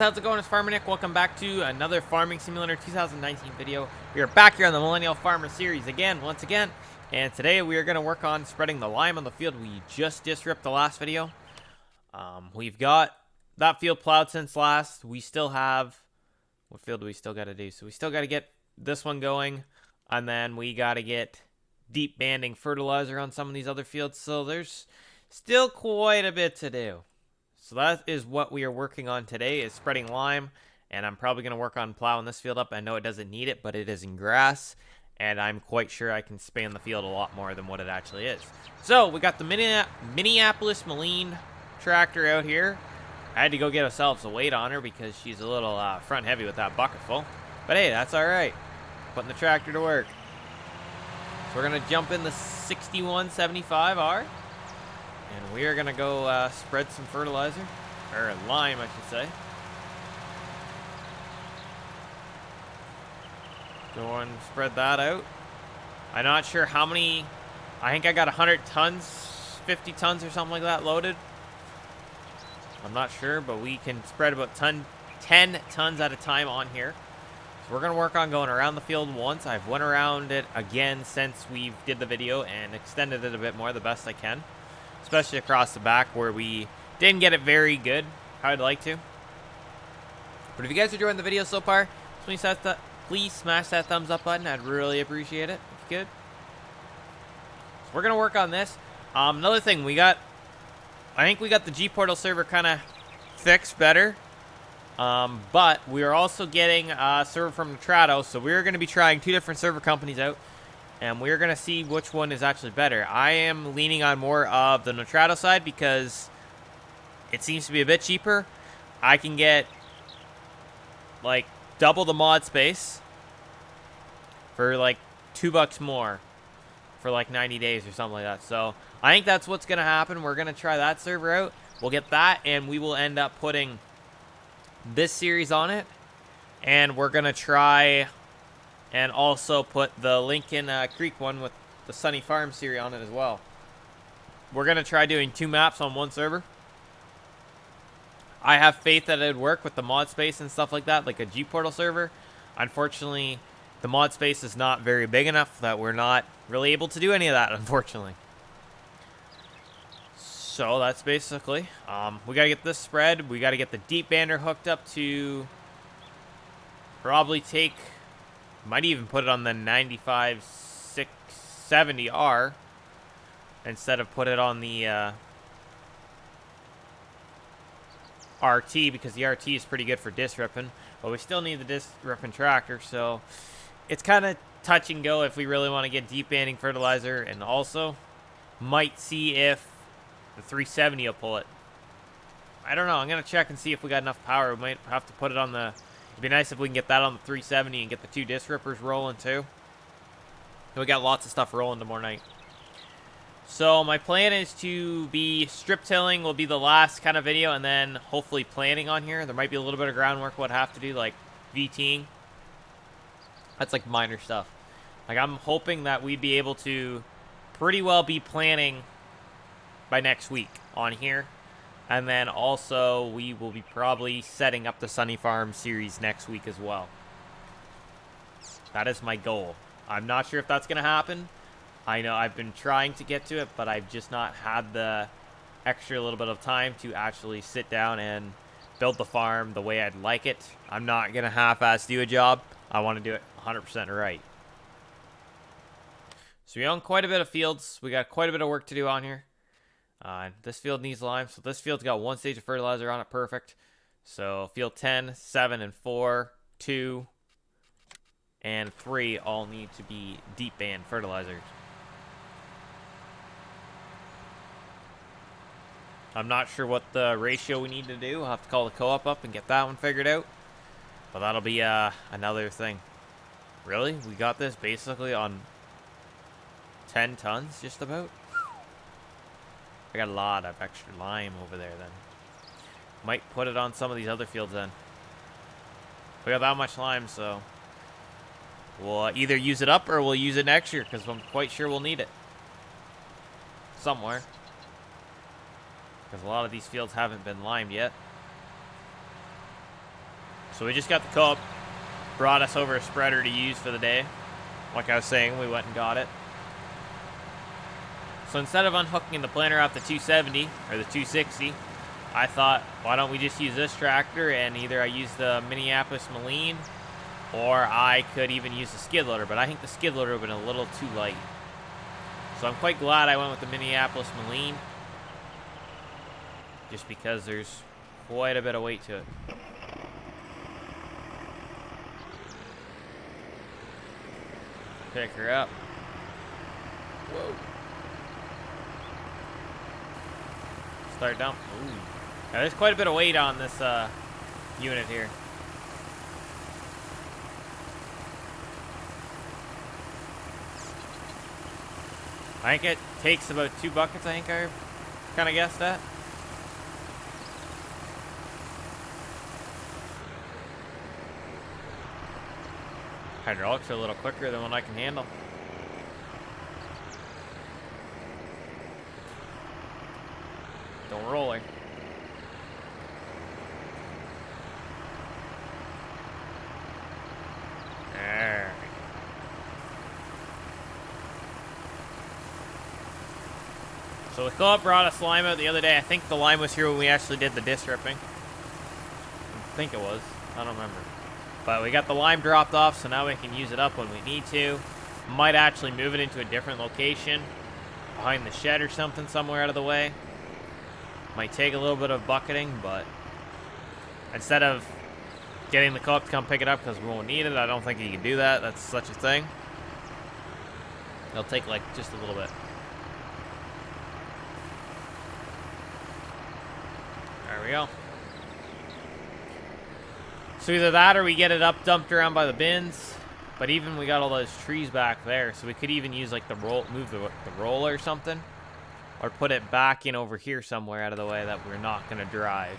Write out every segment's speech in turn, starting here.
How's it going? It's Farmer Nick. Welcome back to another Farming Simulator 2019 video. We are back here on the Millennial Farmer series once again. And today we are going to work on spreading the lime on the field we just disrupted the last video. We've got that field plowed since last. We still have... What field do we still got to do? So we still got to get this one going. And then we got to get deep banding fertilizer on some of these other fields. So there's still quite a bit to do. So that is what we are working on today, is spreading lime, and I'm probably going to work on plowing this field up. I know it doesn't need it, but it is in grass, and I'm quite sure I can span the field a lot more than what it actually is. So we got the Minneapolis Moline tractor out here. I had to go get ourselves a weight on her because she's a little front heavy with that bucket full. But hey, that's all right. Putting the tractor to work. So we're going to jump in the 6175R. And we are going to go spread some fertilizer, or lime, I should say. Go and spread that out. I'm not sure how many, I think I got 100 tons, 50 tons or something like that loaded. I'm not sure, but we can spread about 10 tons at a time on here. So we're going to work on going around the field once. I've went around it again since we did the video and extended it a bit more, the best I can. Especially across the back where we didn't get it very good how I'd like to. But if you guys are enjoying the video so far, please smash that thumbs up button. I'd really appreciate it if you could. So we're going to work on this. Another thing, I think we got the G-Portal server kind of fixed better. But we are also getting a server from Nitrado, so we're going to be trying two different server companies out. And we're going to see which one is actually better. I am leaning on more of the Nitrado side because it seems to be a bit cheaper. I can get like double the mod space for like $2 more for like 90 days or something like that. So I think that's what's going to happen. We're going to try that server out. We'll get that, and we will end up putting this series on it. And we're going to try... and also put the Lincoln Creek one with the Sunny Farm series on it as well. We're going to try doing 2 maps on one server. I have faith that it would work with the mod space and stuff like that, like a G-Portal server. Unfortunately, the mod space is not very big enough that we're not really able to do any of that, unfortunately. So that's basically, we got to get this spread. We got to get the deep bander hooked up to probably take... might even put it on the 95-670R instead of put it on the RT, because the RT is pretty good for disc-ripping, but we still need the disc-ripping tractor, so it's kind of touch and go if we really want to get deep banding fertilizer, and also might see if the 370 will pull it. I don't know. I'm going to check and see if we got enough power. We might have to put it on the... It'd be nice if we can get that on the 370 and get the 2 disc rippers rolling too. We got lots of stuff rolling tomorrow night. So my plan is to be strip tilling will be the last kind of video, and then hopefully planting on here. There might be a little bit of groundwork we'll have to do, like VTing. That's like minor stuff. Like I'm hoping that we'd be able to pretty well be planting by next week on here. And then also, we will be probably setting up the Sunny Farm series next week as well. That is my goal. I'm not sure if that's going to happen. I know I've been trying to get to it, but I've just not had the extra little bit of time to actually sit down and build the farm the way I'd like it. I'm not going to half-ass do a job. I want to do it 100% right. So we own quite a bit of fields. We got quite a bit of work to do on here. This field needs lime, so this field's got 1 stage of fertilizer on it, perfect. So field 10, 7, and 4, 2, and 3 all need to be deep band fertilizers. I'm not sure what the ratio we need to do. I'll have to call the co-op up and get that one figured out. But that'll be another thing. Really? We got this basically on 10 tons, just about? I got a lot of extra lime over there then. Might put it on some of these other fields then. We got that much lime, so we'll either use it up or we'll use it next year, because I'm quite sure we'll need it somewhere. Because a lot of these fields haven't been limed yet. So we just got the co-op, brought us over a spreader to use for the day. Like I was saying, we went and got it. So instead of unhooking the planter off the 270 or the 260, I thought, why don't we just use this tractor, and either I use the Minneapolis Moline, or I could even use the skid loader, but I think the skid loader would have been a little too light. So I'm quite glad I went with the Minneapolis Moline, just because there's quite a bit of weight to it. Pick her up. Whoa. Start down. Ooh. Now, there's quite a bit of weight on this unit here. I think it takes about 2 buckets, I think I kind of guessed that. Hydraulics are a little quicker than what I can handle. Don't roll her. There. So the co-op brought us lime out the other day. I think the lime was here when we actually did the disc ripping. I think it was. I don't remember. But we got the lime dropped off, so now we can use it up when we need to. Might actually move it into a different location, behind the shed or something, somewhere out of the way. Might take a little bit of bucketing, but instead of getting the co-op to come pick it up because we won't need it, I don't think you can do that. That's such a thing. It'll take like just a little bit. There we go. So either that or we get it up, dumped around by the bins. But even we got all those trees back there, so we could even use like the roll, move the roller or something, or put it back in over here somewhere out of the way that we're not gonna drive.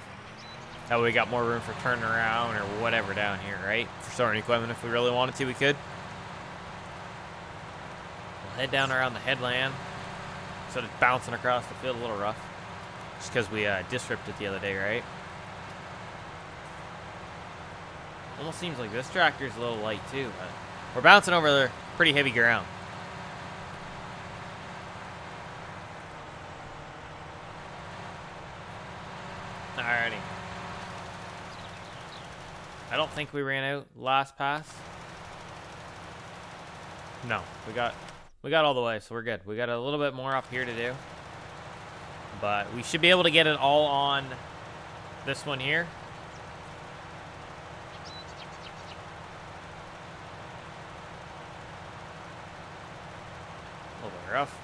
That way we got more room for turning around or whatever down here, right? For storing equipment, if we really wanted to, we could. We'll head down around the headland instead of bouncing across the field. A little rough, just because we disc ripped it the other day, right? Almost seems like this tractor's a little light too, but we're bouncing over pretty heavy ground. Alrighty. I don't think we ran out last pass. No, we got all the way, so we're good. We got a little bit more up here to do, but we should be able to get it all on this one here. A little bit rough.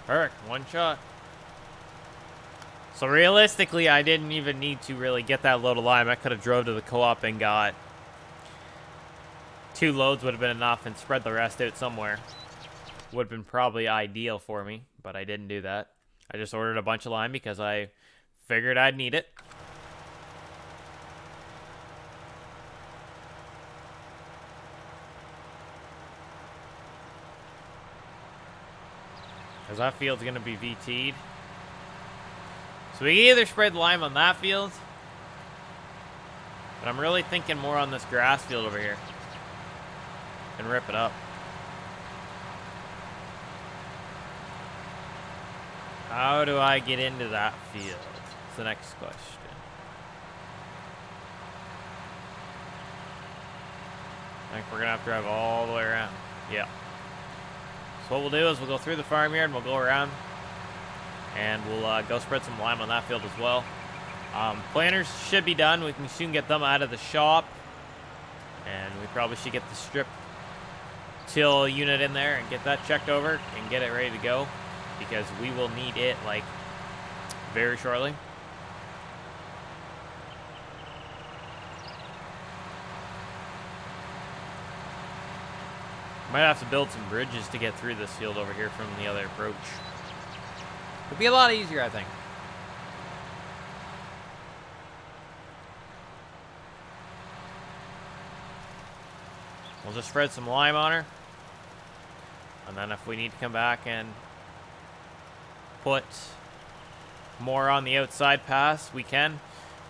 Perfect, one shot. So realistically, I didn't even need to really get that load of lime. I could have drove to the co-op and got 2 loads would have been enough and spread the rest out somewhere. Would have been probably ideal for me, but I didn't do that. I just ordered a bunch of lime because I figured I'd need it. Because that field's going to be VT'd. So we can either spread lime on that field, but I'm really thinking more on this grass field over here. And rip it up. How do I get into that field? That's the next question. I think we're going to have to drive all the way around. Yeah. So what we'll do is we'll go through the farmyard and we'll go around. And we'll go spread some lime on that field as well. Planters should be done. We can soon get them out of the shop. And we probably should get the strip till unit in there and get that checked over and get it ready to go. Because we will need it, like, very shortly. Might have to build some bridges to get through this field over here from the other approach. It'd be a lot easier, I think. We'll just spread some lime on her. And then if we need to come back and put more on the outside pass, we can.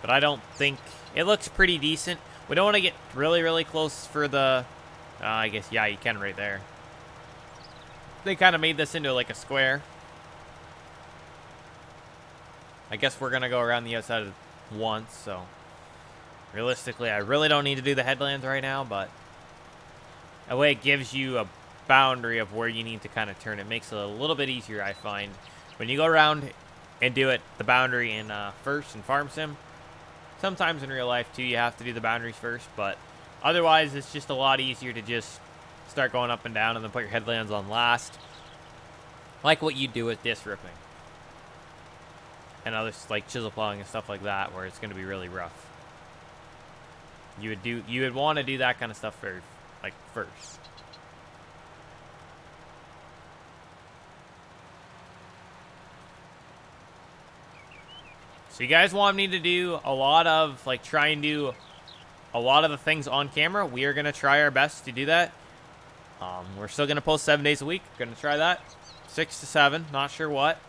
But I don't think... It looks pretty decent. We don't want to get really, really close for the... I guess, yeah, you can right there. They kind of made this into like a square. I guess we're going to go around the outside once, so... Realistically, I really don't need to do the headlands right now, but... That way it gives you a boundary of where you need to kind of turn. It makes it a little bit easier, I find. When you go around and do it, the boundary in first in Farm Sim. Sometimes in real life, too, you have to do the boundaries first, but otherwise, it's just a lot easier to just start going up and down and then put your headlands on last. Like what you do with disc ripping. And others like chisel plowing and stuff like that, where it's going to be really rough. You would want to do that kind of stuff first. Like, first. So you guys want me to do a lot of, like, try and do a lot of the things on camera. We are going to try our best to do that. We're still going to post 7 days a week. Going to try that. 6 to 7. Not sure what.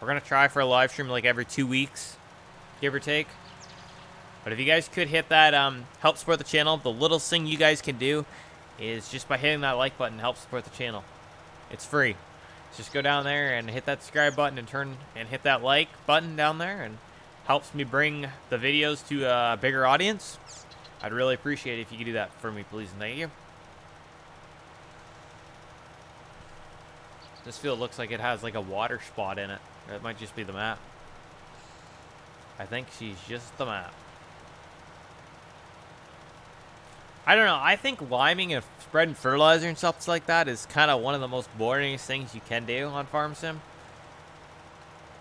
We're going to try for a live stream like every 2 weeks. Give or take. But if you guys could hit that, help support the channel. The littlest thing you guys can do is just by hitting that like button, help support the channel. It's free. Just go down there and hit that subscribe button and hit that like button down there, and helps me bring the videos to a bigger audience. I'd really appreciate it if you could do that for me, please, and thank you. This field looks like it has like a water spot in it. That might just be the map. I think she's just the map. I don't know. I think liming and spreading fertilizer and stuff like that is kind of one of the most boringest things you can do on Farm Sim.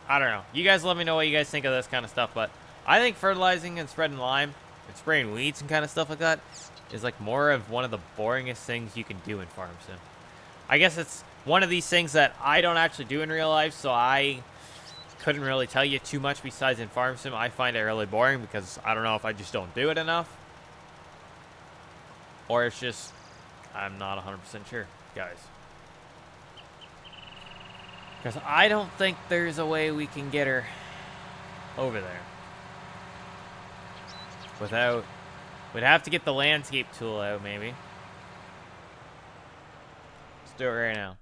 I don't know. You guys let me know what you guys think of this kind of stuff, but I think fertilizing and spreading lime and spraying weeds and kind of stuff like that is like more of one of the boringest things you can do in Farm Sim. I guess it's one of these things that I don't actually do in real life, so I couldn't really tell you too much besides in Farm Sim. I find it really boring because I don't know if I just don't do it enough. Or it's just, I'm not 100% sure, guys. Because I don't think there's a way we can get her over there. Without, we'd have to get the landscape tool out, maybe. Let's do it right now.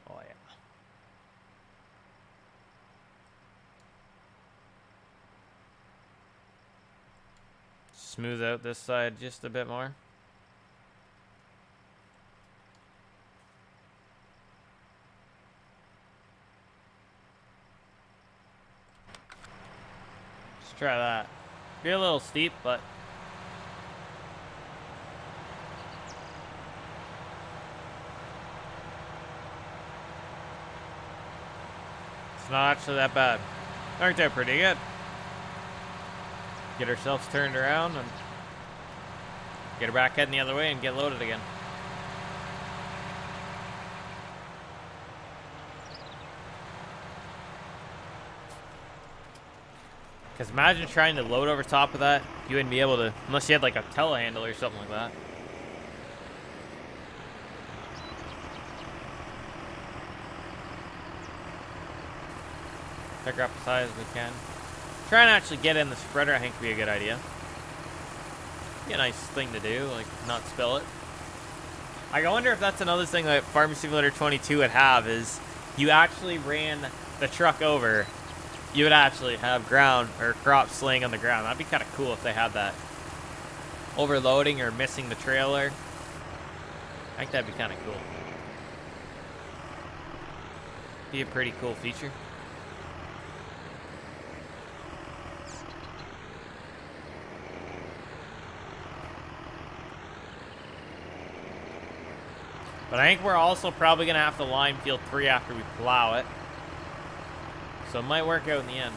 Oh, yeah. Smooth out this side just a bit more. Let's try that. Be a little steep, but it's not actually that bad. Worked out pretty good. Get ourselves turned around and get her back heading the other way and get loaded again. Because imagine trying to load over top of that. You wouldn't be able to, unless you had like a telehandler or something like that. Pick her up as high as we can. Try and actually get in the spreader, I think, would be a good idea. Be a nice thing to do, like not spill it. I wonder if that's another thing that Farming Simulator 22 would have, is you actually ran the truck over. You would actually have ground or crops laying on the ground. That'd be kind of cool if they had that. Overloading or missing the trailer. I think that'd be kind of cool. Be a pretty cool feature. But I think we're also probably going to have to lime field 3 after we plow it. So it might work out in the end.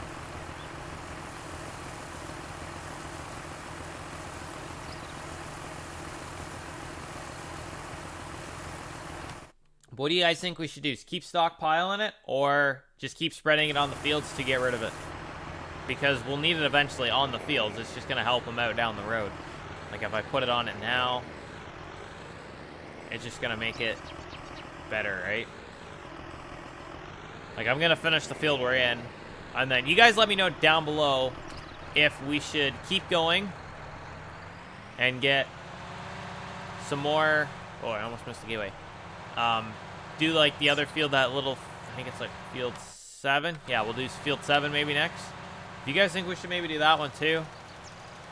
What do you guys think we should do? Keep stockpiling it or just keep spreading it on the fields to get rid of it? because we'll need it eventually on the fields. It's just going to help them out down the road. Like if I put it on it now, it's just going to make it better, right? Like I'm going to finish the field we're in, and then you guys let me know down below if we should keep going and get some more. Oh, I almost missed the gateway. Do like the other field, that little, I think it's like field 7. Yeah, we'll do field 7 maybe next. If you guys think we should maybe do that one too,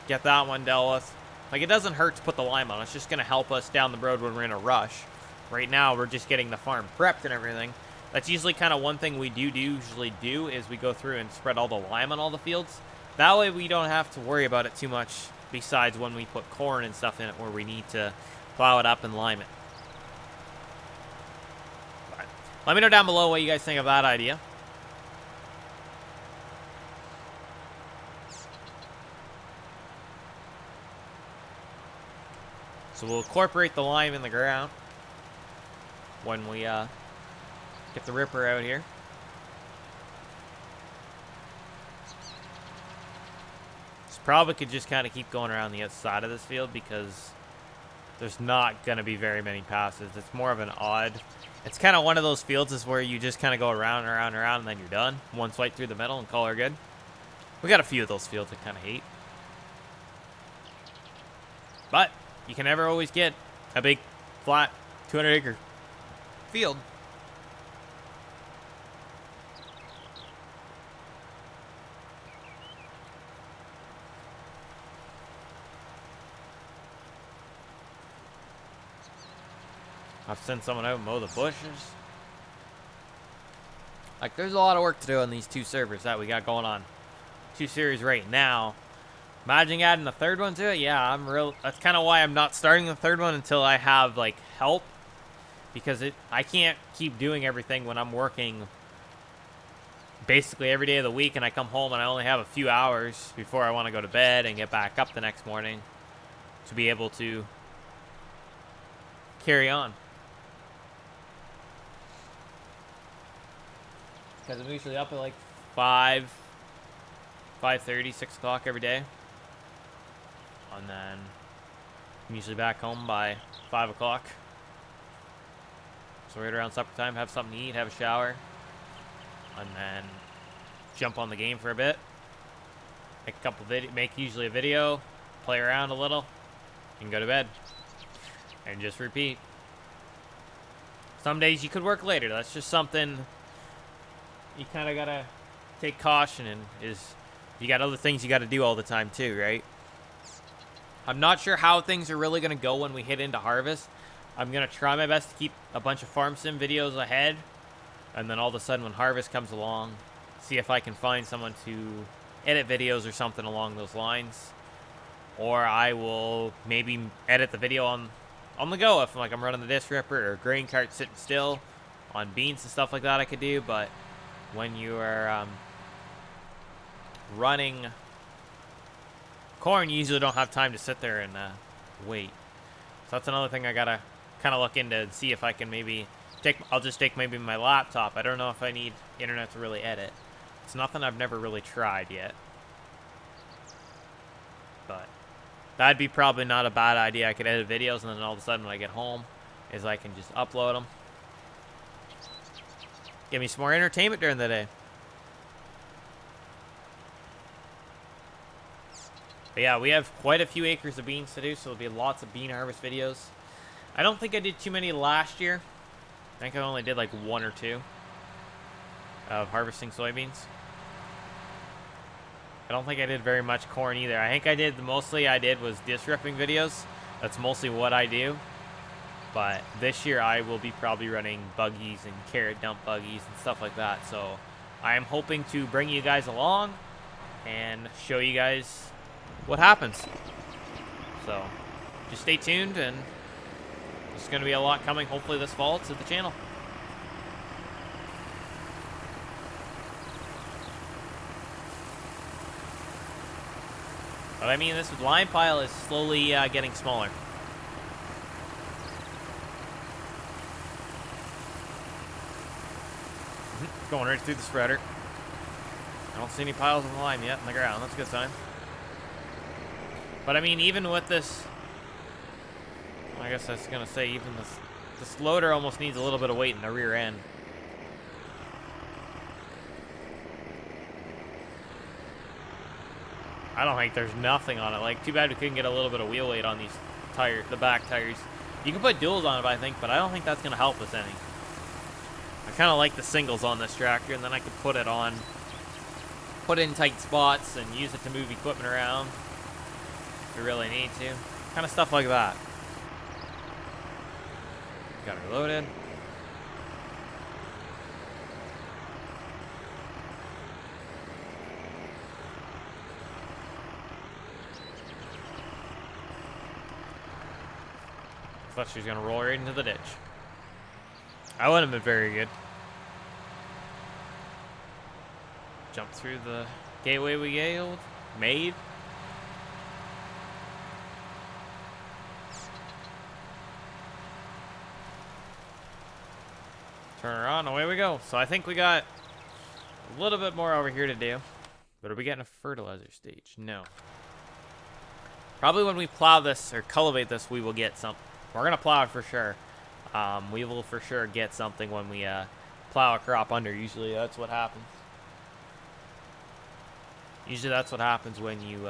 get that one dealt with. Like it doesn't hurt to put the lime on. It's just going to help us down the road when we're in a rush. Right now we're just getting the farm prepped and everything. That's usually kind of one thing we usually do is we go through and spread all the lime on all the fields. That way we don't have to worry about it too much, besides when we put corn and stuff in it where we need to plow it up and lime it. But let me know down below what you guys think of that idea. So we'll incorporate the lime in the ground when we get the ripper out here. So probably could just kind of keep going around the outside of this field because there's not going to be very many passes. It's more of an odd. It's kind of one of those fields is where you just kind of go around and around and around and then you're done. One swipe through the middle and call her good. We got a few of those fields I kind of hate. But you can never always get a big, flat, 200-acre field. I've sent someone out and mow the bushes. Like, there's a lot of work to do on these 2 servers that we got going on. 2 series right now. Imagine adding a 3rd one to it. Yeah, that's kind of why I'm not starting the 3rd one until I have, like, help. Because I can't keep doing everything when I'm working basically every day of the week and I come home and I only have a few hours before I want to go to bed and get back up the next morning to be able to carry on. Because I'm usually up at like 5:30, 6 o'clock every day. And then I'm usually back home by 5 o'clock. So right around supper time, have something to eat, have a shower. And then jump on the game for a bit. Make usually a video, play around a little, and go to bed. And just repeat. Some days you could work later. That's just something you kind of got to take caution in. Is you got other things you got to do all the time too, right? I'm not sure how things are really going to go when we hit into harvest. I'm going to try my best to keep a bunch of farm sim videos ahead. And then all of a sudden when harvest comes along, see if I can find someone to edit videos or something along those lines. Or I will maybe edit the video on the go if I'm running the disc ripper or grain cart sitting still on beans and stuff like that I could do. But when you are running corn, you usually don't have time to sit there and wait. So that's another thing I gotta kind of look into and see if I can maybe I'll just take maybe my laptop. I don't know if I need internet to really edit. It's nothing I've never really tried yet. But that'd be probably not a bad idea. I could edit videos and then all of a sudden when I get home is I can just upload them. Give me some more entertainment during the day. But yeah, we have quite a few acres of beans to do, so there'll be lots of bean harvest videos. I don't think I did too many last year. I think I only did like 1 or 2 of harvesting soybeans. I don't think I did very much corn either. I think mostly I did was disc ripping videos. That's mostly what I do. But this year I will be probably running buggies and carrot dump buggies and stuff like that. So I am hoping to bring you guys along and show you guys what happens. So just stay tuned, and there's going to be a lot coming hopefully this fall to the channel. But I mean, this lime pile is slowly getting smaller. Going right through the spreader. I don't see any piles of lime yet in the ground. That's a good sign. But I mean, even with this, I guess I was gonna say, even this loader almost needs a little bit of weight in the rear end. I don't think there's nothing on it. Like, too bad we couldn't get a little bit of wheel weight on these tires, the back tires. You can put duals on it, I think, but I don't think that's gonna help us any. I kind of like the singles on this tractor, and then I could put it in tight spots and use it to move equipment around if we really need to. Kind of stuff like that. Got her loaded. Thought she was gonna roll right into the ditch. I wouldn't have been very good. Jump through the gateway we made. Turn her on, away we go. So I think we got a little bit more over here to do. But are we getting a fertilizer stage? No. Probably when we plow this or cultivate this, we will get some. We're gonna plow it for sure. We will for sure get something when we plow a crop under. Usually that's what happens. Usually that's what happens when you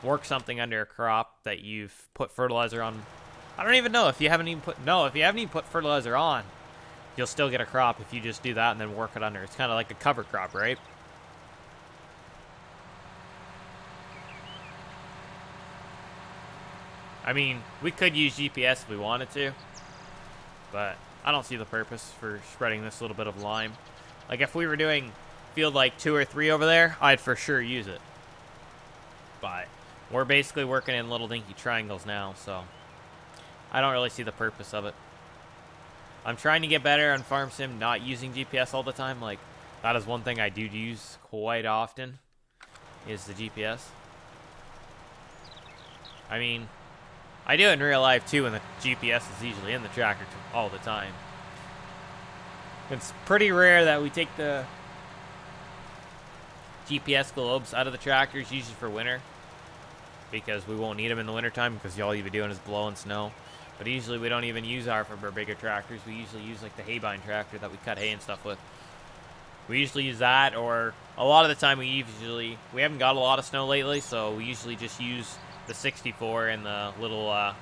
work something under a crop that you've put fertilizer on. I don't even know if you haven't even put fertilizer on, you'll still get a crop if you just do that and then work it under. It's kind of like a cover crop, right? I mean, we could use GPS if we wanted to, but I don't see the purpose for spreading this little bit of lime. Like, if we were doing field like 2 or 3 over there, I'd for sure use it. But we're basically working in little dinky triangles now, so I don't really see the purpose of it. I'm trying to get better on Farm Sim, not using GPS all the time. Like, that is one thing I do use quite often, is the GPS. I mean, I do it in real life too, and the GPS is usually in the tractor all the time. It's pretty rare that we take the GPS globes out of the tractors, usually for winter, because we won't need them in the wintertime because all you'll be doing is blowing snow. But usually we don't even use our for our bigger tractors. We usually use like the hay-bine tractor that we cut hay and stuff with. We usually use that, or a lot of the time we haven't got a lot of snow lately, so we usually just use the 64 and the little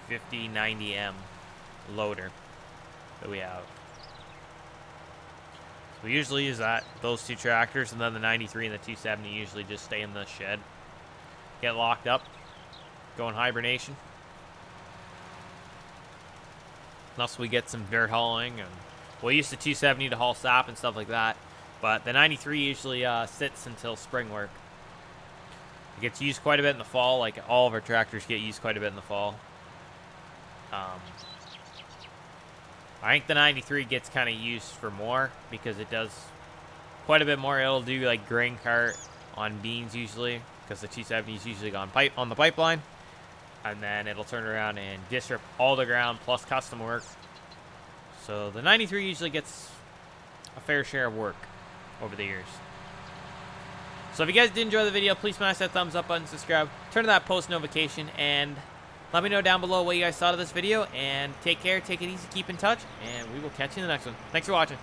5090M loader that we have. So we usually use those 2 tractors, and then the 93 and the 270 usually just stay in the shed, get locked up, go in hibernation. Unless we get some dirt hauling, and we'll use the 270 to haul sap and stuff like that. But the 93 usually sits until spring work. It gets used quite a bit in the fall. Like, all of our tractors get used quite a bit in the fall. I think the 93 gets kind of used for more because it does quite a bit more. It'll do like grain cart on beans usually, because the 270 is usually on the pipeline, and then it'll turn around and disrupt all the ground plus custom work. So the 93 usually gets a fair share of work over the years. So if you guys did enjoy the video, please smash that thumbs up button, subscribe, turn on that post notification, and let me know down below what you guys thought of this video. And take care, take it easy, keep in touch, and we will catch you in the next one. Thanks for watching.